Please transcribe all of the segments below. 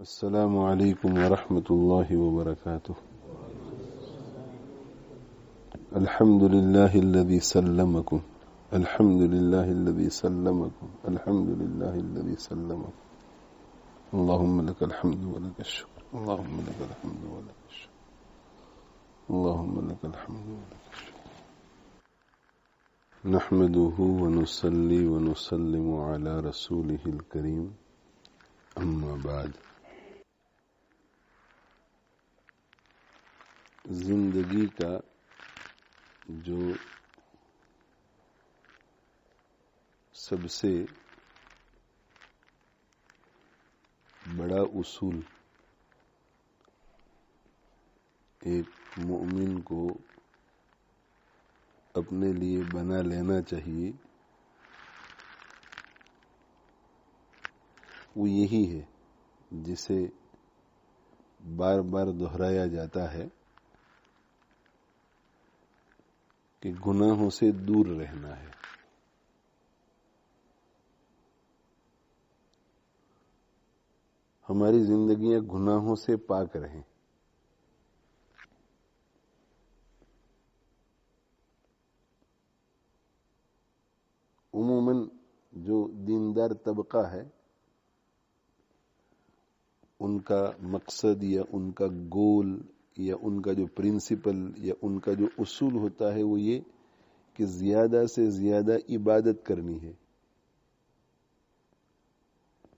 السلام علیکم ورحمۃ اللہ وبرکاتہ. الحمد للہ الذی سلمکم الحمد للہ الذی سلمکم الحمد للہ الذی سلمکم اللهم لك الحمد ولك الشکر اللهم لك الحمد ولك الشکر اللهم لك الحمد ولك الشکر نحمده ونصلي ونسلم على رسوله الكريم اما بعد. زندگی کا جو سب سے بڑا اصول ایک مومن کو اپنے لیے بنا لینا چاہیے وہ یہی ہے جسے بار بار دہرایا جاتا ہے کہ گناہوں سے دور رہنا ہے. ہماری زندگیاں گناہوں سے پاک رہیں. عموماً جو دیندار طبقہ ہے ان کا مقصد یا ان کا گول یا ان کا جو پرنسپل یا ان کا جو اصول ہوتا ہے وہ یہ کہ زیادہ سے زیادہ عبادت کرنی ہے.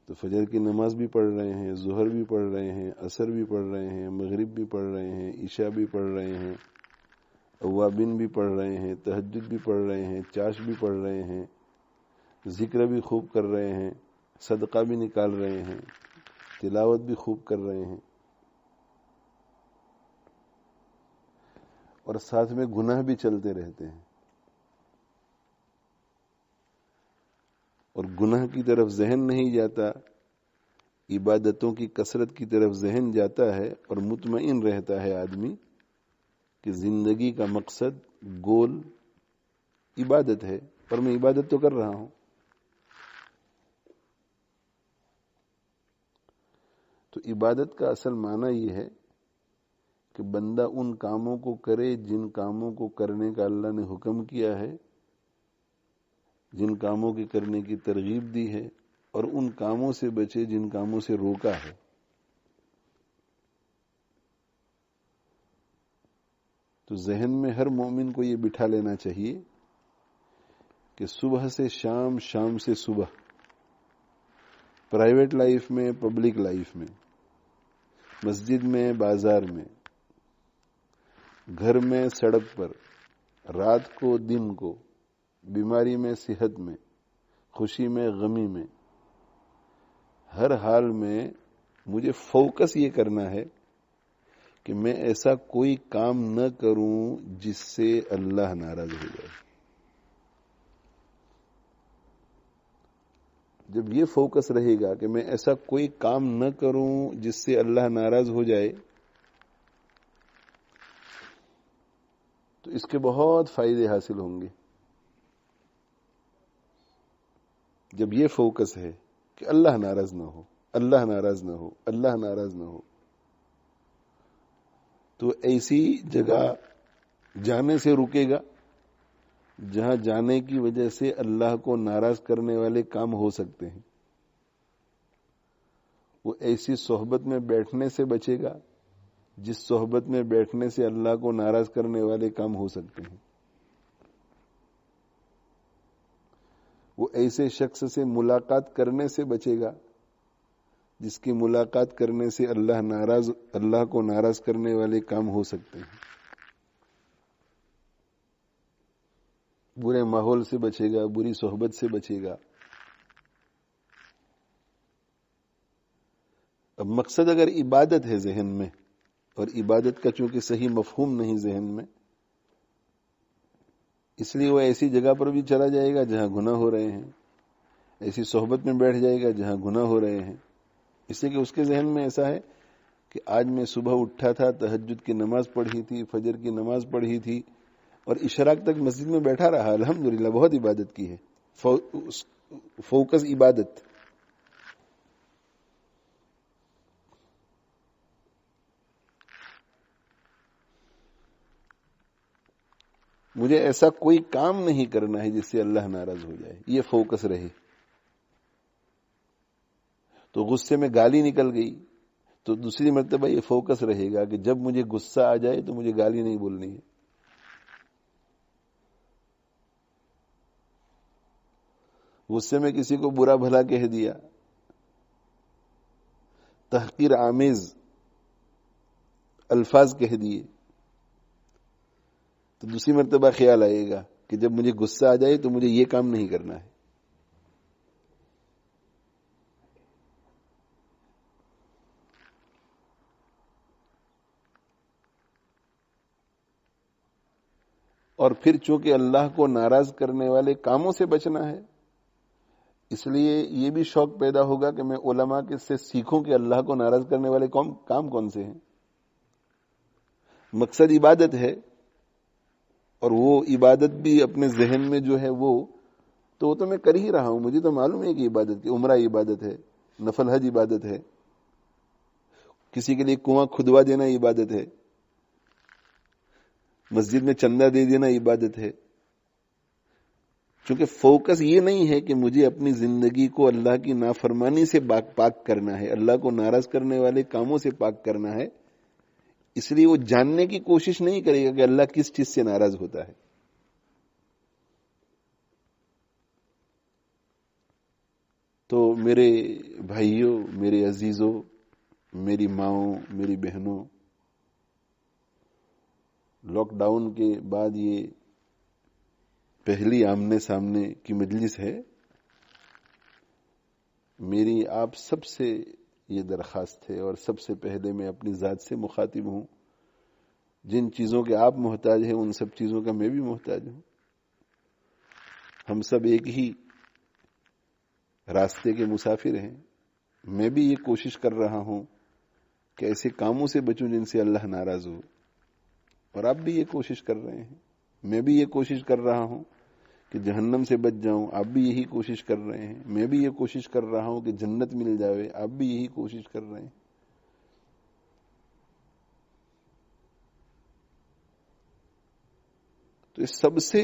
تو فجر کی نماز بھی پڑھ رہے ہیں، ظہر بھی پڑھ رہے ہیں، عصر بھی پڑھ رہے ہیں، مغرب بھی پڑھ رہے ہیں، عشاء بھی پڑھ رہے ہیں، اوابین بھی پڑھ رہے ہیں، تہجد بھی پڑھ رہے ہیں، چاش بھی پڑھ رہے ہیں، ذکر بھی خوب کر رہے ہیں، صدقہ بھی نکال رہے ہیں، تلاوت بھی خوب کر رہے ہیں، اور ساتھ میں گناہ بھی چلتے رہتے ہیں. اور گناہ کی طرف ذہن نہیں جاتا، عبادتوں کی کثرت کی طرف ذہن جاتا ہے اور مطمئن رہتا ہے آدمی کہ زندگی کا مقصد گول عبادت ہے اور میں عبادت تو کر رہا ہوں. تو عبادت کا اصل معنی یہ ہے کہ بندہ ان کاموں کو کرے جن کاموں کو کرنے کا اللہ نے حکم کیا ہے، جن کاموں کے کرنے کی ترغیب دی ہے، اور ان کاموں سے بچے جن کاموں سے روکا ہے. تو ذہن میں ہر مومن کو یہ بٹھا لینا چاہیے کہ صبح سے شام، شام سے صبح، پرائیویٹ لائف میں، پبلک لائف میں، مسجد میں، بازار میں، گھر میں، سڑک پر، رات کو، دن کو، بیماری میں، صحت میں، خوشی میں، غمی میں، ہر حال میں مجھے فوکس یہ کرنا ہے کہ میں ایسا کوئی کام نہ کروں جس سے اللہ ناراض ہو جائے. جب یہ فوکس رہے گا کہ میں ایسا کوئی کام نہ کروں جس سے اللہ ناراض ہو جائے تو اس کے بہت فائدے حاصل ہوں گے. جب یہ فوکس ہے کہ اللہ ناراض نہ ہو، اللہ ناراض نہ ہو، اللہ ناراض نہ ہو، تو ایسی جگہ جانے سے رکے گا جہاں جانے کی وجہ سے اللہ کو ناراض کرنے والے کام ہو سکتے ہیں. وہ ایسی صحبت میں بیٹھنے سے بچے گا جس صحبت میں بیٹھنے سے اللہ کو ناراض کرنے والے کام ہو سکتے ہیں. وہ ایسے شخص سے ملاقات کرنے سے بچے گا جس کی ملاقات کرنے سے اللہ کو ناراض کرنے والے کام ہو سکتے ہیں. برے ماحول سے بچے گا، بری صحبت سے بچے گا. اب مقصد اگر عبادت ہے ذہن میں، اور عبادت کا چونکہ صحیح مفہوم نہیں ذہن میں، اس لیے وہ ایسی جگہ پر بھی چلا جائے گا جہاں گناہ ہو رہے ہیں، ایسی صحبت میں بیٹھ جائے گا جہاں گناہ ہو رہے ہیں، اس لیے کہ اس کے ذہن میں ایسا ہے کہ آج میں صبح اٹھا تھا، تہجد کی نماز پڑھی تھی، فجر کی نماز پڑھی تھی، اور اشراق تک مسجد میں بیٹھا رہا، الحمدللہ بہت عبادت کی ہے. فوکس عبادت. مجھے ایسا کوئی کام نہیں کرنا ہے جس سے اللہ ناراض ہو جائے، یہ فوکس رہے. تو غصے میں گالی نکل گئی تو دوسری مرتبہ یہ فوکس رہے گا کہ جب مجھے غصہ آ جائے تو مجھے گالی نہیں بولنی ہے. غصے میں کسی کو برا بھلا کہہ دیا، تحقیر آمیز الفاظ کہہ دیے، تو دوسری مرتبہ خیال آئے گا کہ جب مجھے غصہ آ جائے تو مجھے یہ کام نہیں کرنا ہے. اور پھر چونکہ اللہ کو ناراض کرنے والے کاموں سے بچنا ہے، اس لیے یہ بھی شوق پیدا ہوگا کہ میں علماء کے سے سیکھوں کہ اللہ کو ناراض کرنے والے کام کون سے ہیں. مقصد عبادت ہے، اور وہ عبادت بھی اپنے ذہن میں جو ہے وہ تو میں کر ہی رہا ہوں، مجھے تو معلوم ہے کہ عبادت کی عمرہ عبادت ہے، نفل حج عبادت ہے، کسی کے لیے کنواں کھدوا دینا عبادت ہے، مسجد میں چندہ دے دینا عبادت ہے. چونکہ فوکس یہ نہیں ہے کہ مجھے اپنی زندگی کو اللہ کی نافرمانی سے پاک کرنا ہے، اللہ کو ناراض کرنے والے کاموں سے پاک کرنا ہے، اس لیے وہ جاننے کی کوشش نہیں کرے گا کہ اللہ کس چیز سے ناراض ہوتا ہے. تو میرے بھائیوں، میرے عزیزوں، میری ماؤں، میری بہنوں، لاک ڈاؤن کے بعد یہ پہلی آمنے سامنے کی مجلس ہے. میری آپ سب سے یہ درخواست ہے، اور سب سے پہلے میں اپنی ذات سے مخاطب ہوں. جن چیزوں کے آپ محتاج ہیں ان سب چیزوں کا میں بھی محتاج ہوں. ہم سب ایک ہی راستے کے مسافر ہیں. میں بھی یہ کوشش کر رہا ہوں کہ ایسے کاموں سے بچوں جن سے اللہ ناراض ہو، اور آپ بھی یہ کوشش کر رہے ہیں. میں بھی یہ کوشش کر رہا ہوں کہ جہنم سے بچ جاؤں، آپ بھی یہی کوشش کر رہے ہیں. میں بھی یہ کوشش کر رہا ہوں کہ جنت مل جاوے، آپ بھی یہی کوشش کر رہے ہیں. تو اس سب سے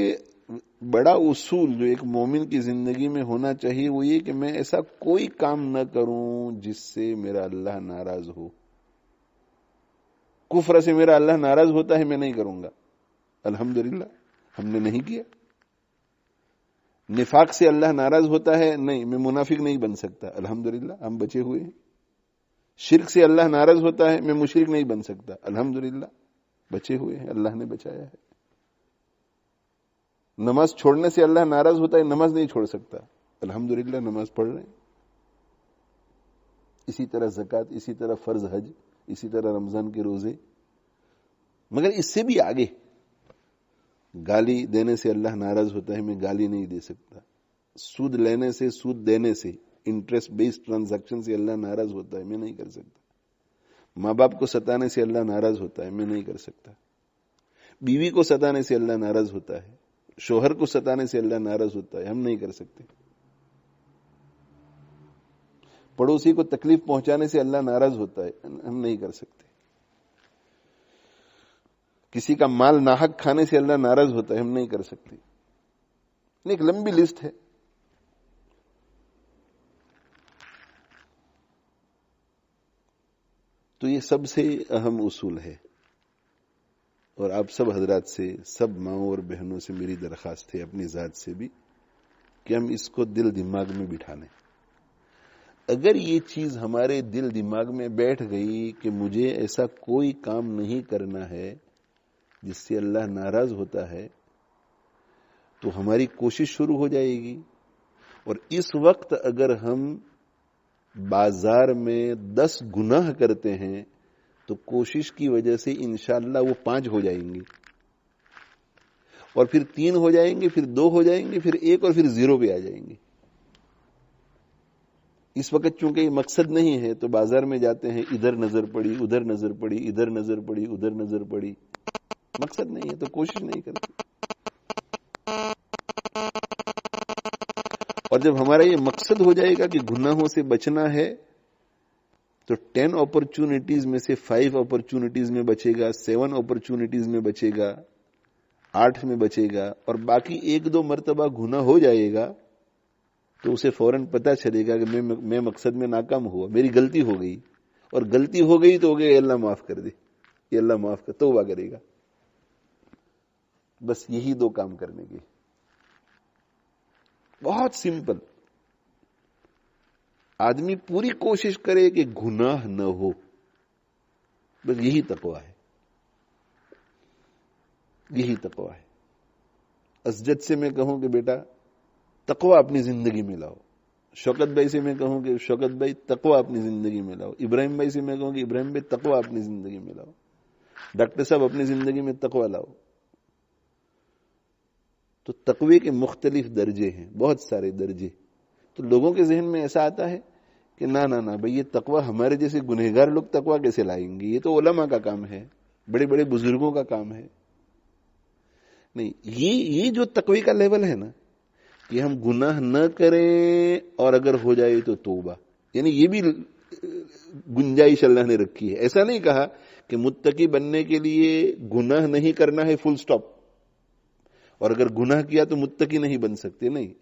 بڑا اصول جو ایک مومن کی زندگی میں ہونا چاہیے وہ یہ کہ میں ایسا کوئی کام نہ کروں جس سے میرا اللہ ناراض ہو. کفر سے میرا اللہ ناراض ہوتا ہے، میں نہیں کروں گا، الحمدللہ ہم نے نہیں کیا. نفاق سے اللہ ناراض ہوتا ہے، نہیں، میں منافق نہیں بن سکتا، الحمدللہ ہم بچے ہوئے ہیں. شرک سے اللہ ناراض ہوتا ہے، میں مشرک نہیں بن سکتا، الحمدللہ بچے ہوئے ہیں، اللہ نے بچایا ہے. نماز چھوڑنے سے اللہ ناراض ہوتا ہے، نماز نہیں چھوڑ سکتا، الحمدللہ نماز پڑھ رہے ہیں. اسی طرح زکوٰۃ، اسی طرح فرض حج، اسی طرح رمضان کے روزے. مگر اس سے بھی آگے، گالی دینے سے اللہ ناراض ہوتا ہے، میں گالی نہیں دے سکتا. سود لینے سے، سود دینے سے، انٹرسٹ بیسڈ ٹرانزیکشن سے اللہ ناراض ہوتا ہے، میں نہیں کر سکتا. ماں باپ کو ستانے سے اللہ ناراض ہوتا ہے، میں نہیں کر سکتا. بیوی کو ستانے سے اللہ ناراض ہوتا ہے، شوہر کو ستانے سے اللہ ناراض ہوتا ہے، ہم نہیں کر سکتے. پڑوسی کو تکلیف پہنچانے سے اللہ ناراض ہوتا ہے، ہم نہیں کر سکتے. کسی کا مال ناحق کھانے سے اللہ ناراض ہوتا ہے، ہم نہیں کر سکتے. ایک لمبی لسٹ ہے. تو یہ سب سے اہم اصول ہے، اور آپ سب حضرات سے، سب ماؤں اور بہنوں سے میری درخواست ہے، اپنی ذات سے بھی، کہ ہم اس کو دل دماغ میں بٹھا لیں. اگر یہ چیز ہمارے دل دماغ میں بیٹھ گئی کہ مجھے ایسا کوئی کام نہیں کرنا ہے جس سے اللہ ناراض ہوتا ہے، تو ہماری کوشش شروع ہو جائے گی. اور اس وقت اگر ہم بازار میں 10 گناہ کرتے ہیں تو کوشش کی وجہ سے انشاءاللہ وہ 5 ہو جائیں گے، اور پھر 3 ہو جائیں گے، پھر 2 ہو جائیں گے، پھر 1، اور پھر 0 پہ آ جائیں گے. اس وقت چونکہ یہ مقصد نہیں ہے تو بازار میں جاتے ہیں، ادھر نظر پڑی، ادھر نظر پڑی، ادھر نظر پڑی، ادھر نظر پڑی. مقصد نہیں ہے تو کوشش نہیں کرتے. اور جب ہمارا یہ مقصد ہو جائے گا کہ گناہوں سے بچنا ہے، تو 10 اپرچونٹیز میں سے 5 اپرچونٹیز میں بچے گا، 7 اپرچونٹیز میں بچے گا. 8 میں بچے گا اور باقی 1-2 مرتبہ گناہ ہو جائے گا تو اسے فوراً پتہ چلے گا کہ میں مقصد میں ناکام ہوا, میری غلطی ہو گئی, اور غلطی ہو گئی تو ہو گیا اللہ معاف کر دے, یہ اللہ معاف کر, توبہ کرے گا. بس یہی 2 کام کرنے کے, بہت سمپل. آدمی پوری کوشش کرے کہ گناہ نہ ہو, بس یہی تقوی ہے, یہی تقوی ہے. اسجد سے میں کہوں کہ بیٹا تقوی اپنی زندگی میں لاؤ, شوکت بھائی سے میں کہوں کہ شوکت بھائی تقوی اپنی زندگی میں لاؤ, ابراہیم بھائی سے میں کہوں کہ ابراہیم بھائی تقوی اپنی زندگی میں لاؤ, ڈاکٹر صاحب اپنی زندگی میں تقوی لاؤ. تو تقوی کے مختلف درجے ہیں, بہت سارے درجے. تو لوگوں کے ذہن میں ایسا آتا ہے کہ نہ بھئی یہ تقوی ہمارے جیسے گنہگار لوگ تقوی کیسے لائیں گے, یہ تو علماء کا کام ہے, بڑے بڑے بزرگوں کا کام ہے. نہیں, یہ جو تقوی کا لیول ہے نا, کہ ہم گناہ نہ کریں اور اگر ہو جائے تو توبہ, یعنی یہ بھی گنجائش اللہ نے رکھی ہے. ایسا نہیں کہا کہ متقی بننے کے لیے گناہ نہیں کرنا ہے فل سٹاپ, اور اگر گناہ کیا تو متقی نہیں بن سکتے. نہیں,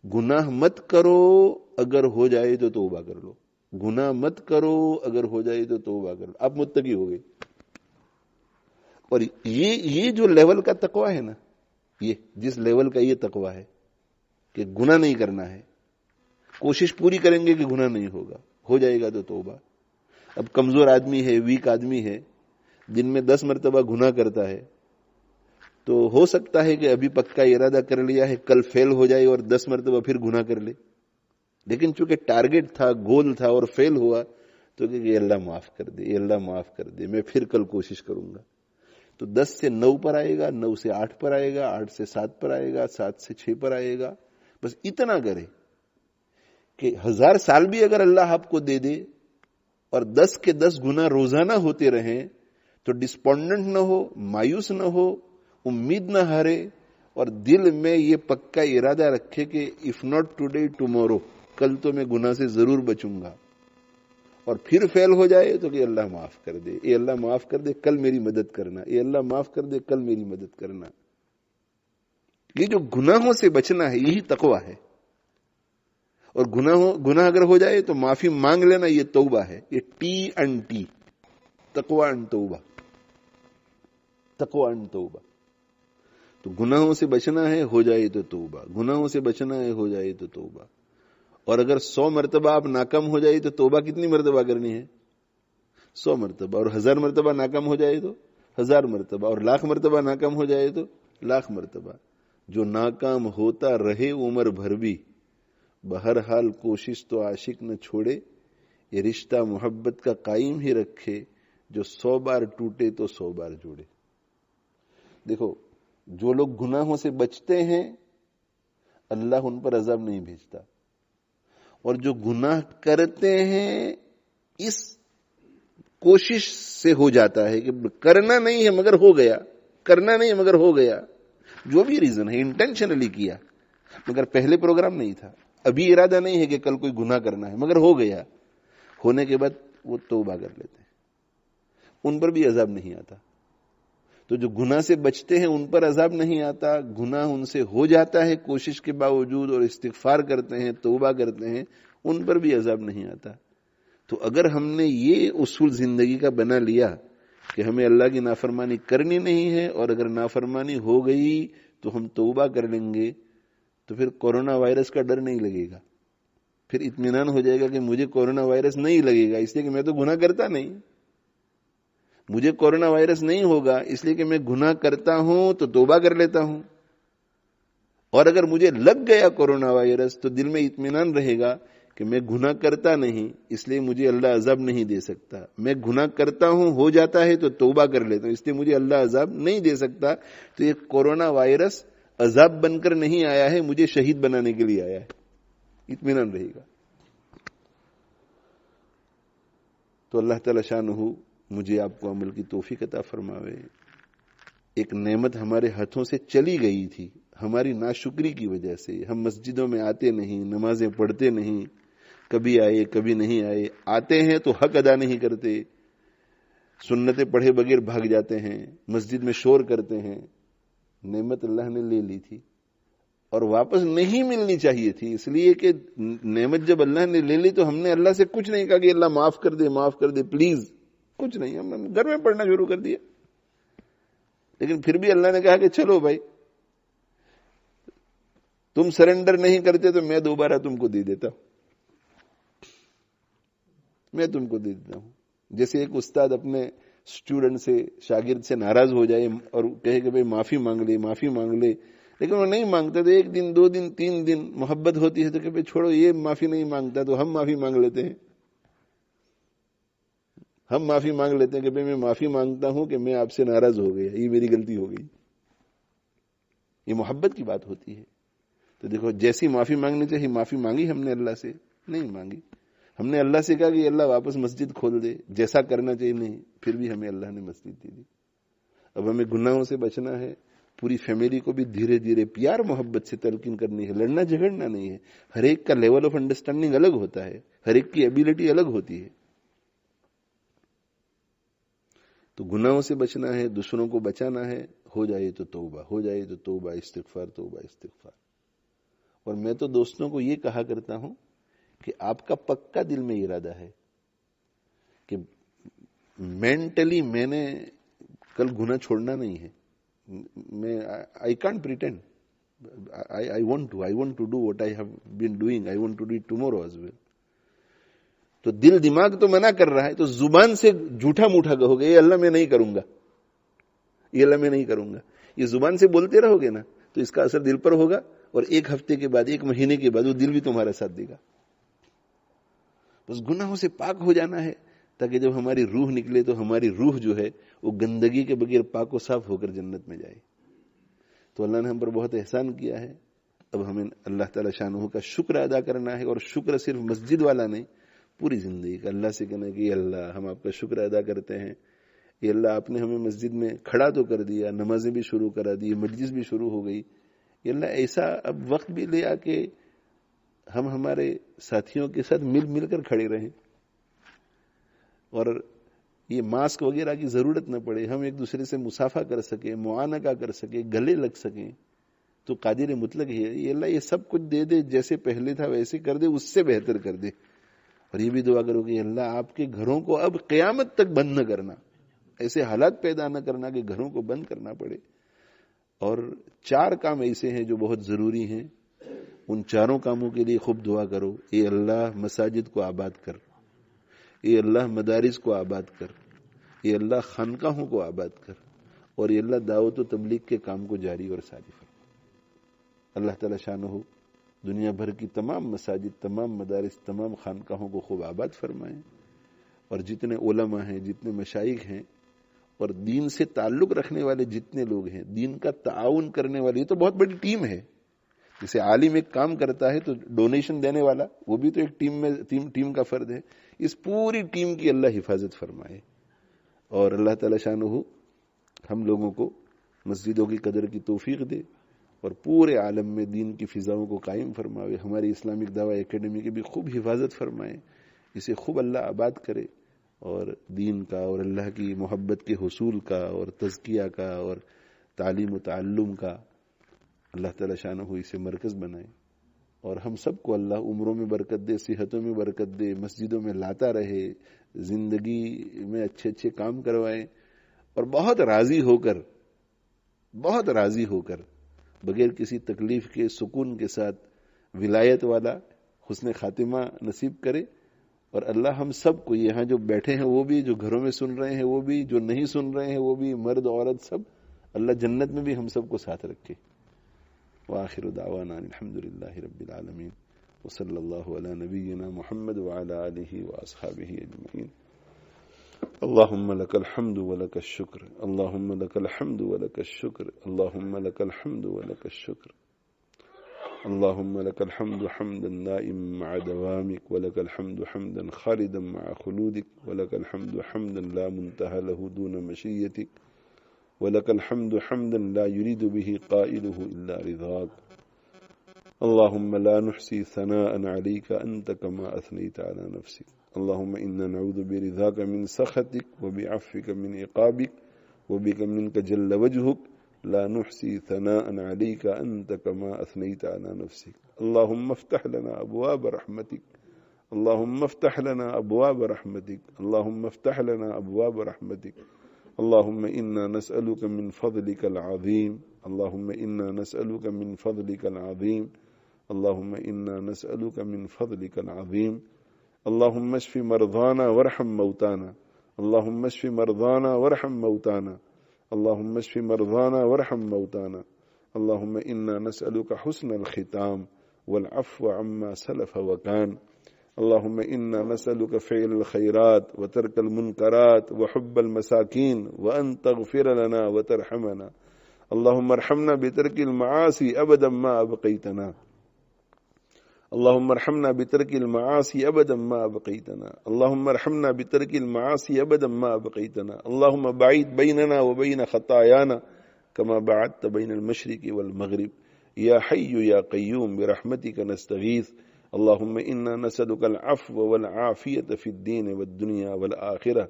گناہ مت کرو, اگر ہو جائے تو توبہ کر لو. گناہ مت کرو, اگر ہو جائے تو توبہ کر لو, آپ متقی ہو گئے. اور یہ جو لیول کا تقوی ہے نا, یہ جس لیول کا یہ تقوی ہے کہ گناہ نہیں کرنا ہے, کوشش پوری کریں گے کہ گناہ نہیں ہوگا, ہو جائے گا تو توبہ. اب کمزور آدمی ہے, ویک آدمی ہے, دن میں 10 مرتبہ گناہ کرتا ہے, تو ہو سکتا ہے کہ ابھی پکا ارادہ کر لیا ہے کل فیل ہو جائے اور 10 مرتبہ پھر گناہ کر لے. لیکن چونکہ ٹارگٹ تھا, گول تھا اور فیل ہوا, تو کہ یہ اللہ معاف کر دے, یہ اللہ معاف کر دے, میں پھر کل کوشش کروں گا. تو 10 سے 9 پر آئے گا, 9 سے 8 پر آئے گا, 8 سے 7 پر آئے گا, 7 سے 6 پر آئے گا. بس اتنا کرے کہ 1000 سال بھی اگر اللہ آپ کو دے دے اور 10 کے 10 گناہ روزانہ ہوتے رہیں, تو ڈسپونڈنٹ نہ ہو, مایوس نہ ہو, امید نہ ہارے, اور دل میں یہ پکا ارادہ رکھے کہ اف ناٹ ٹوڈے ٹمورو, کل تو میں گناہ سے ضرور بچوں گا. اور پھر فیل ہو جائے تو کہ اللہ معاف کر دے, اے اللہ معاف کر دے, کل میری مدد کرنا, اے اللہ معاف کر دے, کل میری مدد کرنا. یہ جو گناہوں سے بچنا ہے یہی تقوی ہے. اور گناہ اگر ہو جائے تو معافی مانگ لینا, یہ توبہ ہے. یہ T&T, تقوی اینڈ توبہ, تقوی اینڈ توبہ. تو گناہوں سے بچنا ہے, ہو جائے تو توبہ, گناہوں سے بچنا ہے, ہو جائے تو توبہ. اور اگر 100 مرتبہ آپ ناکام ہو جائے تو توبہ کتنی مرتبہ کرنی ہے؟ 100 مرتبہ. اور 1000 مرتبہ ناکام ہو جائے تو 1000 مرتبہ. اور 1,00,000 مرتبہ ناکام ہو جائے تو 1,00,000 مرتبہ. جو ناکام ہوتا رہے عمر بھر بھی, بہرحال کوشش تو عاشق نہ چھوڑے, یہ رشتہ محبت کا قائم ہی رکھے, جو 100 بار ٹوٹے تو 100 بار جوڑے. دیکھو, جو لوگ گناہوں سے بچتے ہیں اللہ ان پر عذاب نہیں بھیجتا, اور جو گناہ کرتے ہیں اس کوشش سے ہو جاتا ہے کہ کرنا نہیں ہے مگر ہو گیا, کرنا نہیں ہے مگر ہو گیا, جو بھی ریزن ہے, انٹینشنلی کیا مگر پہلے پروگرام نہیں تھا, ابھی ارادہ نہیں ہے کہ کل کوئی گناہ کرنا ہے مگر ہو گیا, ہونے کے بعد وہ توبہ کر لیتے ہیں, ان پر بھی عذاب نہیں آتا. تو جو گناہ سے بچتے ہیں ان پر عذاب نہیں آتا, گناہ ان سے ہو جاتا ہے کوشش کے باوجود اور استغفار کرتے ہیں, توبہ کرتے ہیں, ان پر بھی عذاب نہیں آتا. تو اگر ہم نے یہ اصول زندگی کا بنا لیا کہ ہمیں اللہ کی نافرمانی کرنی نہیں ہے, اور اگر نافرمانی ہو گئی تو ہم توبہ کر لیں گے, تو پھر کورونا وائرس کا ڈر نہیں لگے گا, پھر اطمینان ہو جائے گا کہ مجھے کورونا وائرس نہیں لگے گا اس لیے کہ میں تو گناہ کرتا نہیں, مجھے کورونا وائرس نہیں ہوگا اس لیے کہ میں گناہ کرتا ہوں تو توبہ کر لیتا ہوں. اور اگر مجھے لگ گیا کورونا وائرس تو دل میں اطمینان رہے گا کہ میں گناہ کرتا نہیں اس لیے مجھے اللہ عذاب نہیں دے سکتا, میں گناہ کرتا ہوں ہو جاتا ہے تو توبہ کر لیتا ہوں اس لیے مجھے اللہ عذاب نہیں دے سکتا. تو یہ کورونا وائرس عذاب بن کر نہیں آیا ہے, مجھے شہید بنانے کے لیے آیا ہے, اطمینان رہے گا. تو اللہ تعالی شانہ مجھے آپ کو عمل کی توفیق عطا فرماوے. ایک نعمت ہمارے ہاتھوں سے چلی گئی تھی ہماری ناشکری کی وجہ سے, ہم مسجدوں میں آتے نہیں, نمازیں پڑھتے نہیں, کبھی آئے کبھی نہیں آئے, آتے ہیں تو حق ادا نہیں کرتے, سنتیں پڑھے بغیر بھاگ جاتے ہیں, مسجد میں شور کرتے ہیں. نعمت اللہ نے لے لی تھی اور واپس نہیں ملنی چاہیے تھی، اس لیے کہ نعمت جب اللہ نے لے لی تو ہم نے اللہ سے کچھ نہیں کہا کہ اللہ معاف کر دے پلیز، کچھ نہیں، ہم نے گھر میں پڑھنا شروع کر دیا. لیکن پھر بھی اللہ نے کہا کہ چلو بھائی تم سرنڈر نہیں کرتے تو میں دوبارہ تم کو دے دیتا ہوں، میں تم کو دے دیتا ہوں. جیسے ایک استاد اپنے اسٹوڈنٹ سے، شاگرد سے ناراض ہو جائے اور کہے کہ بھائی معافی مانگ لے، لیکن وہ نہیں مانگتا تو 1 دن 2 دن 3 دن محبت ہوتی ہے تو کہ بھائی چھوڑو، یہ معافی نہیں مانگتا تو ہم معافی مانگ لیتے ہیں. ہم معافی مانگ لیتے ہیں کہ بھائی میں معافی مانگتا ہوں کہ میں آپ سے ناراض ہو گیا، یہ میری غلطی ہو گئی. یہ محبت کی بات ہوتی ہے. تو دیکھو جیسی معافی مانگنی چاہیے معافی مانگی ہم نے، اللہ سے نہیں مانگی. ہم نے اللہ سے کہا کہ اللہ واپس مسجد کھول دے، جیسا کرنا چاہیے نہیں، پھر بھی ہمیں اللہ نے مسجد دی. اب ہمیں گناہوں سے بچنا ہے. پوری فیملی کو بھی دھیرے دھیرے پیار محبت سے تلقین کرنی ہے، لڑنا جھگڑنا نہیں ہے. ہر ایک کا لیول آف انڈرسٹینڈنگ الگ ہوتا ہے، ہر ایک کی ایبیلٹی الگ ہوتی ہے. تو گناہوں سے بچنا ہے، دوسروں کو بچانا ہے. ہو جائے تو توبہ استغفار. اور میں تو دوستوں کو یہ کہا کرتا ہوں کہ آپ کا پکا دل میں ارادہ ہے کہ مینٹلی میں نے کل گناہ چھوڑنا نہیں ہے. میں I can't pretend. I want to do what I have been doing. I want to do it tomorrow as well. تو دل دماغ تو منع کر رہا ہے، تو زبان سے جھوٹا موٹا کہو گے یہ اللہ میں نہیں کروں گا، یہ اللہ میں نہیں کروں گا. یہ زبان سے بولتے رہو گے نا تو اس کا اثر دل پر ہوگا، اور 1 ہفتے کے بعد 1 مہینے کے بعد وہ دل بھی تمہارا ساتھ دے گا. بس گناہوں سے پاک ہو جانا ہے تاکہ جب ہماری روح نکلے تو ہماری روح جو ہے وہ گندگی کے بغیر پاک و صاف ہو کر جنت میں جائے. تو اللہ نے ہم پر بہت احسان کیا ہے. اب ہمیں اللہ تعالی شانہ کا شکر ادا کرنا ہے، اور شکر صرف مسجد والا نہیں، پوری زندگی کا. اللہ سے کہنا کہ یہ اللہ ہم آپ کا شکر ادا کرتے ہیں، یہ اللہ آپ نے ہمیں مسجد میں کھڑا تو کر دیا، نمازیں بھی شروع کرا دی، مجلس بھی شروع ہو گئی. یہ اللہ ایسا اب وقت بھی لیا کہ ہم ہمارے ساتھیوں کے ساتھ مل کر کھڑے رہیں، اور یہ ماسک وغیرہ کی ضرورت نہ پڑے، ہم ایک دوسرے سے مصافحہ کر سکیں، معانقہ کر سکیں، گلے لگ سکیں. تو قادر مطلق ہے یہ اللہ یہ سب کچھ دے دے، جیسے پہلے تھا ویسے کر دے، اس سے بہتر کر دے. اور یہ بھی دعا کرو کہ اللہ آپ کے گھروں کو اب قیامت تک بند نہ کرنا، ایسے حالات پیدا نہ کرنا کہ گھروں کو بند کرنا پڑے. اور 4 کام ایسے ہیں جو بہت ضروری ہیں، ان 4 کاموں کے لیے خوب دعا کرو. اے اللہ مساجد کو آباد کر، اے اللہ مدارس کو آباد کر، اے اللہ خانقاہوں کو آباد کر، اور اے اللہ دعوت و تبلیغ کے کام کو جاری اور ساری فرما. اللہ تعالی شانہ دنیا بھر کی تمام مساجد، تمام مدارس، تمام خانقاہوں کو خوب آباد فرمائیں. اور جتنے علماء ہیں، جتنے مشائخ ہیں، اور دین سے تعلق رکھنے والے جتنے لوگ ہیں، دین کا تعاون کرنے والے، یہ تو بہت بڑی ٹیم ہے. جیسے عالم ایک کام کرتا ہے تو ڈونیشن دینے والا وہ بھی تو ایک ٹیم کا فرد ہے. اس پوری ٹیم کی اللہ حفاظت فرمائے. اور اللہ تعالی شانہ ہم لوگوں کو مسجدوں کی قدر کی توفیق دے، اور پورے عالم میں دین کی فضاؤں کو قائم فرماوے. ہماری اسلامک دعوی اکیڈمی کی بھی خوب حفاظت فرمائے، اسے خوب اللہ آباد کرے، اور دین کا اور اللہ کی محبت کے حصول کا اور تزکیہ کا اور تعلیم و تعلم کا اللہ تعالی شانہ اسے مرکز بنائے. اور ہم سب کو اللہ عمروں میں برکت دے، صحتوں میں برکت دے، مسجدوں میں لاتا رہے، زندگی میں اچھے اچھے کام کروائے، اور بہت راضی ہو کر بغیر کسی تکلیف کے سکون کے ساتھ ولایت والا حسن خاتمہ نصیب کرے. اور اللہ ہم سب کو، یہاں جو بیٹھے ہیں وہ بھی، جو گھروں میں سن رہے ہیں وہ بھی، جو نہیں سن رہے ہیں وہ بھی، مرد عورت سب، اللہ جنت میں بھی ہم سب کو ساتھ رکھے. وآخر دعوانا الحمدللہ رب العالمین، وصلی اللہ علی نبینا محمد وعلی آلہ واصحابہ اجمعین. اللهم لك الحمد ولك الشكر، اللهم لك الحمد ولك الشكر، اللهم لك الحمد ولك الشكر، اللهم لك الحمد حمدا دائما مع دوامك، ولك الحمد حمدا خالدا مع خلودك، ولك الحمد حمدا لا منتهى له دون مشيتك، ولك الحمد حمدا لا يريد به قائله إلا رضاك. اللهم لا نحصي ثناء عليك أنت كما أثنيت على نفسك. اللهم إنا نعوذ برضاك من سخطك، وبعفوك من عقابك، وبك منك جل وجهك، لا نحصي ثناء عليك أنت كما أثنيت على نفسك. اللهم افتح لنا أبواب رحمتك، اللهم افتح لنا أبواب رحمتك، اللهم افتح لنا أبواب رحمتك. اللهم إنا نسألك من فضلك العظيم، اللهم إنا نسألك من فضلك العظيم، اللهم إنا نسألك من فضلك العظيم. اللهم اشف مرضانا وارحم موتانا، اللهم اشف مرضانا وارحم موتانا، اللهم اشف مرضانا وارحم موتانا. اللهم إنا نسألك حسن الختام والعفو عما سلف وكان. اللهم إنا نسألك فعل الخيرات وترك المنكرات وحب المساكين وأن تغفر لنا وترحمنا. اللهم ارحمنا بترك المعاصي أبدا ما أبقيتنا، اللهم ارحمنا بترك المعاصي أبدا ما أبقيتنا، اللهم ارحمنا بترك المعاصي أبدا ما أبقيتنا. اللهم بعيد بيننا وبين خطايانا كما بعدت بين المشرق والمغرب. يا حي يا قيوم برحمتك نستغيث. اللهم إنا نسألك العفو والعافية في الدين والدنيا والآخرة.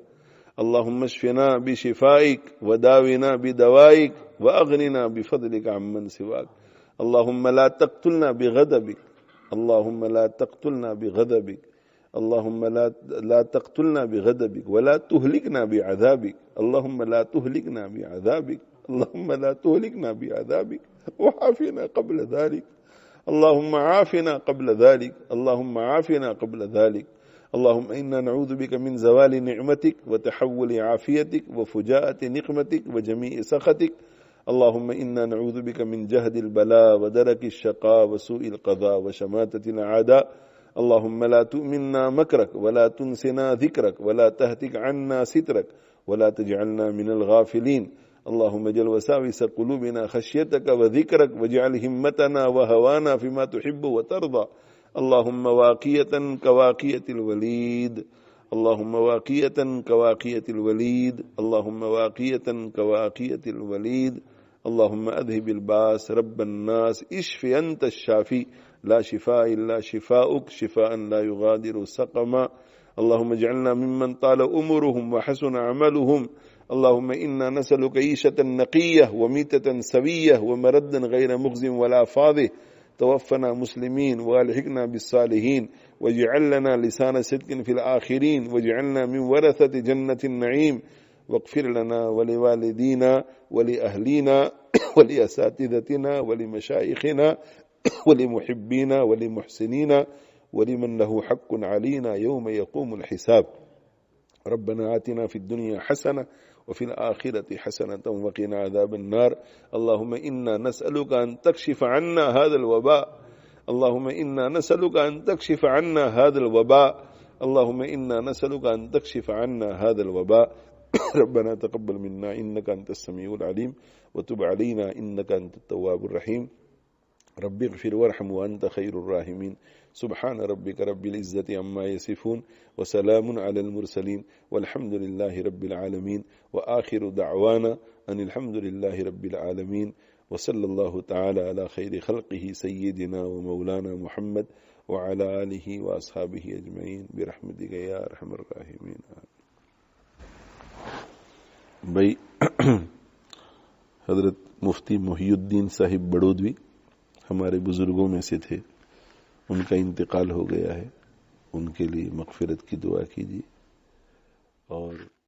اللهم اشفنا بشفائك وداونا بدوائك وأغننا بفضلك عمن سواك. اللهم لا تقتلنا بغضبك، اللهم لا تقتلنا بغضبك، اللهم لا تقتلنا بغضبك ولا تهلكنا بعذابك. اللهم لا تهلكنا بعذابك، اللهم لا تهلكنا بعذابك وعافنا قبل ذلك. اللهم عافنا قبل ذلك، اللهم عافنا قبل ذلك. اللهم إنا نعوذ بك من زوال نعمتك وتحول عافيتك وفجاءة نقمتك وجميع سخطك. اللهم إنا نعوذ بك من جهد البلاء ودرك الشقاء وسوء القضاء وشماتة الأعداء. اللهم لا تؤمنا مكرك ولا تنسنا ذكرك ولا تهتك عنا سترك ولا تجعلنا من الغافلين. اللهم اجعل وساوس قلوبنا خشيتك وذكرك واجعل همتنا وهوانا فيما تحب وترضى. اللهم واقية كواقية الوليد، اللهم واقية كواقية الوليد، اللهم واقية كواقية الوليد. اللهم أذهب الباس رب الناس اشف أنت الشافي لا شفاء إلا شفاؤك شفاء لا يغادر سقما. اللهم اجعلنا ممن طال أمرهم وحسن عملهم. اللهم إنا نسألك عيشة نقية وميتة سوية ومردا غير مخز ولا فاضح. توفنا مسلمين والحقنا بالصالحين واجعل لنا لسان صدق في الآخرين واجعلنا من ورثة جنة النعيم. واغفر لنا ولوالدينا ولأهلينا ولأساتذتنا ولمشايخنا ولمحبينا ولمحسنينا ولمن له حق علينا يوم يقوم الحساب. ربنا آتنا في الدنيا حسنة وفي الآخرة حسنة وقنا عذاب النار. اللهم إنا نسألك أن تكشف عنا هذا الوباء، اللهم إنا نسألك أن تكشف عنا هذا الوباء، اللهم إنا نسألك أن تكشف عنا هذا الوباء. ربنا تقبل منا إنك أنت السميع العليم وتب علينا إنك أنت التواب الرحيم. رب اغفر وارحم وأنت خير الراحمين. سبحان ربك رب العزة عما يصفون وسلام على المرسلين والحمد لله رب العالمين. وآخر دعوانا أن الحمد لله رب العالمين. وصلى الله تعالى على خير خلقه سيدنا ومولانا محمد وعلى آله وأصحابه أجمعين برحمتك يا أرحم الراحمين. بھائی حضرت مفتی محی الدین صاحب بڑودوی ہمارے بزرگوں میں سے تھے، ان کا انتقال ہو گیا ہے، ان کے لیے مغفرت کی دعا کیجیے. اور